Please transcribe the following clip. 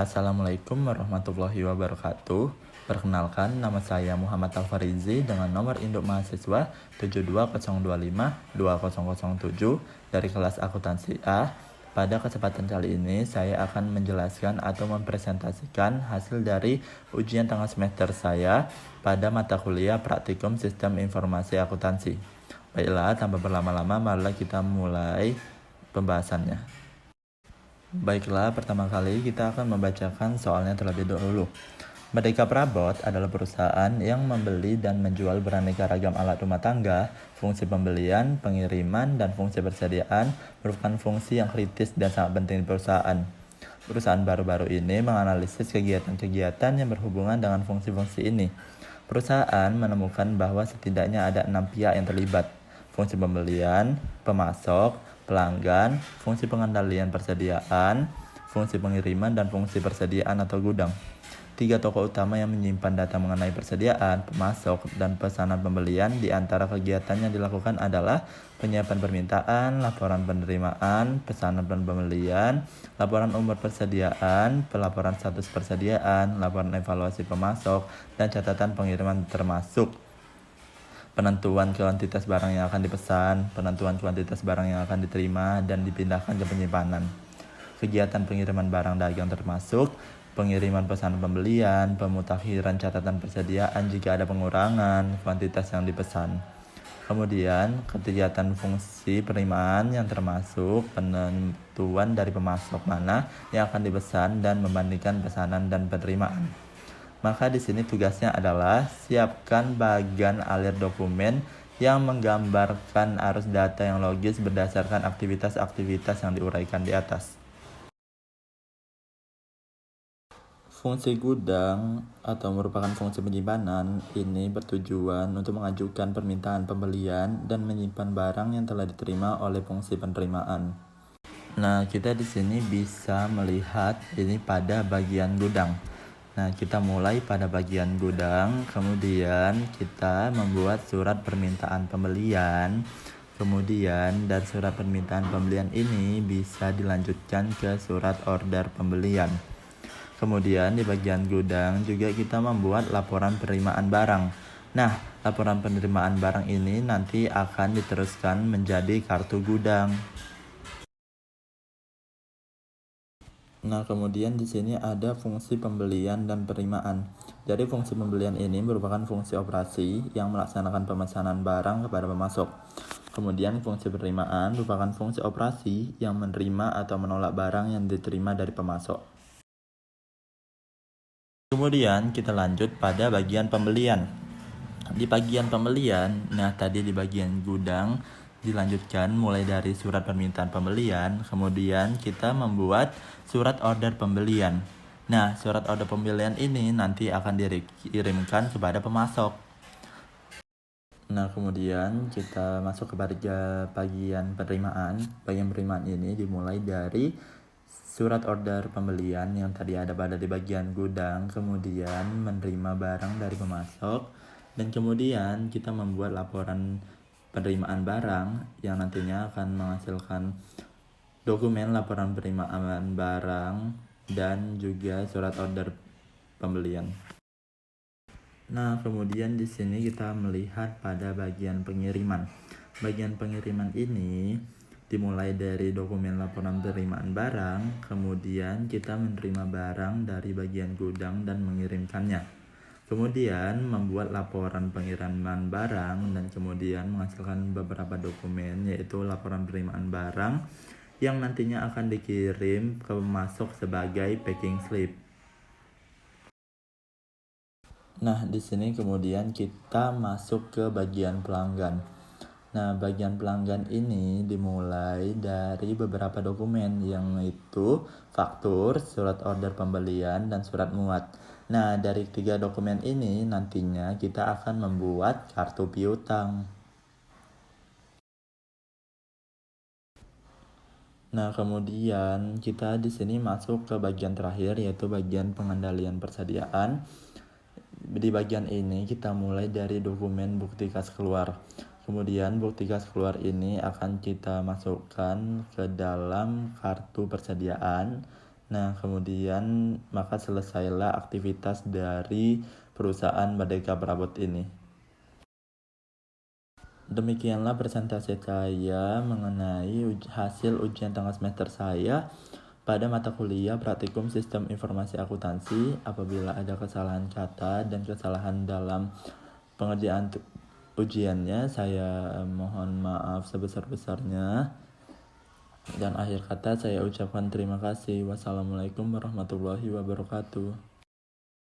Assalamualaikum warahmatullahi wabarakatuh. Perkenalkan, nama saya Muhammad Alfarizi dengan nomor induk mahasiswa 720252007 dari kelas akuntansi A. Pada kesempatan kali ini, saya akan menjelaskan atau mempresentasikan hasil dari ujian tengah semester saya pada mata kuliah Praktikum Sistem Informasi Akuntansi. Baiklah, tanpa berlama-lama, marilah kita mulai pembahasannya. Baiklah, pertama kali kita akan membacakan soalnya terlebih dahulu. Merdeka Prabot adalah perusahaan yang membeli dan menjual beraneka ragam alat rumah tangga. Fungsi pembelian, pengiriman, dan fungsi persediaan merupakan fungsi yang kritis dan sangat penting di perusahaan. Perusahaan baru-baru ini menganalisis kegiatan-kegiatan yang berhubungan dengan fungsi-fungsi ini. Perusahaan menemukan bahwa setidaknya ada 6 pihak yang terlibat: fungsi pembelian, pemasok, pelanggan, fungsi pengendalian persediaan, fungsi pengiriman, dan fungsi persediaan atau gudang. 3 tokoh utama yang menyimpan data mengenai persediaan, pemasok, dan pesanan pembelian. Di antara kegiatan yang dilakukan adalah penyiapan permintaan, laporan penerimaan, pesanan dan pembelian, laporan umur persediaan, pelaporan status persediaan, laporan evaluasi pemasok, dan catatan pengiriman termasuk penentuan kuantitas barang yang akan dipesan, penentuan kuantitas barang yang akan diterima dan dipindahkan ke penyimpanan. Kegiatan pengiriman barang dagang termasuk pengiriman pesanan pembelian, pemutakhiran catatan persediaan jika ada pengurangan kuantitas yang dipesan. Kemudian, kegiatan fungsi penerimaan yang termasuk penentuan dari pemasok mana yang akan dipesan dan membandingkan pesanan dan penerimaan. Maka di sini tugasnya adalah siapkan bagan alir dokumen yang menggambarkan arus data yang logis berdasarkan aktivitas-aktivitas yang diuraikan di atas. Fungsi gudang atau merupakan fungsi penyimpanan ini bertujuan untuk mengajukan permintaan pembelian dan menyimpan barang yang telah diterima oleh fungsi penerimaan. Nah, kita di sini bisa melihat ini pada bagian gudang. Nah, kita mulai pada bagian gudang, kemudian kita membuat surat permintaan pembelian. Kemudian dari surat permintaan pembelian ini bisa dilanjutkan ke surat order pembelian. Kemudian di bagian gudang juga kita membuat laporan penerimaan barang. Nah, laporan penerimaan barang ini nanti akan diteruskan menjadi kartu gudang. Nah, kemudian di sini ada fungsi pembelian dan penerimaan. Jadi fungsi pembelian ini merupakan fungsi operasi yang melaksanakan pemesanan barang kepada pemasok. Kemudian fungsi penerimaan merupakan fungsi operasi yang menerima atau menolak barang yang diterima dari pemasok. Kemudian kita lanjut pada bagian pembelian. Di bagian pembelian, nah tadi di bagian gudang dilanjutkan mulai dari surat permintaan pembelian, kemudian kita membuat surat order pembelian. Nah, surat order pembelian ini nanti akan dikirimkan kepada pemasok. Nah, kemudian kita masuk ke bagian penerimaan. Bagian penerimaan ini dimulai dari surat order pembelian yang tadi ada pada di bagian gudang, kemudian menerima barang dari pemasok, dan kemudian kita membuat laporan penerimaan barang yang nantinya akan menghasilkan dokumen laporan penerimaan barang dan juga surat order pembelian. Nah, kemudian di sini kita melihat pada bagian pengiriman. Bagian pengiriman ini dimulai dari dokumen laporan penerimaan barang, kemudian kita menerima barang dari bagian gudang dan mengirimkannya. Kemudian membuat laporan pengiriman barang dan kemudian menghasilkan beberapa dokumen, yaitu laporan penerimaan barang yang nantinya akan dikirim ke pemasok sebagai packing slip. Nah, di sini kemudian kita masuk ke bagian pelanggan. Nah, bagian pelanggan ini dimulai dari beberapa dokumen, yang itu faktur, surat order pembelian, dan surat muat. Nah, dari 3 dokumen ini nantinya kita akan membuat kartu piutang. Nah, kemudian kita di sini masuk ke bagian terakhir, yaitu bagian pengendalian persediaan. Di bagian ini kita mulai dari dokumen bukti kas keluar. Kemudian bukti kas keluar ini akan kita masukkan ke dalam kartu persediaan. Nah, kemudian maka selesailah aktivitas dari perusahaan Merdeka Prabot ini. Demikianlah presentasi saya mengenai hasil ujian tengah semester saya pada mata kuliah praktikum sistem informasi akuntansi. Apabila ada kesalahan kata dan kesalahan dalam pengerjaan ujiannya, saya mohon maaf sebesar-besarnya. Dan akhir kata saya ucapkan terima kasih. Wassalamualaikum warahmatullahi wabarakatuh.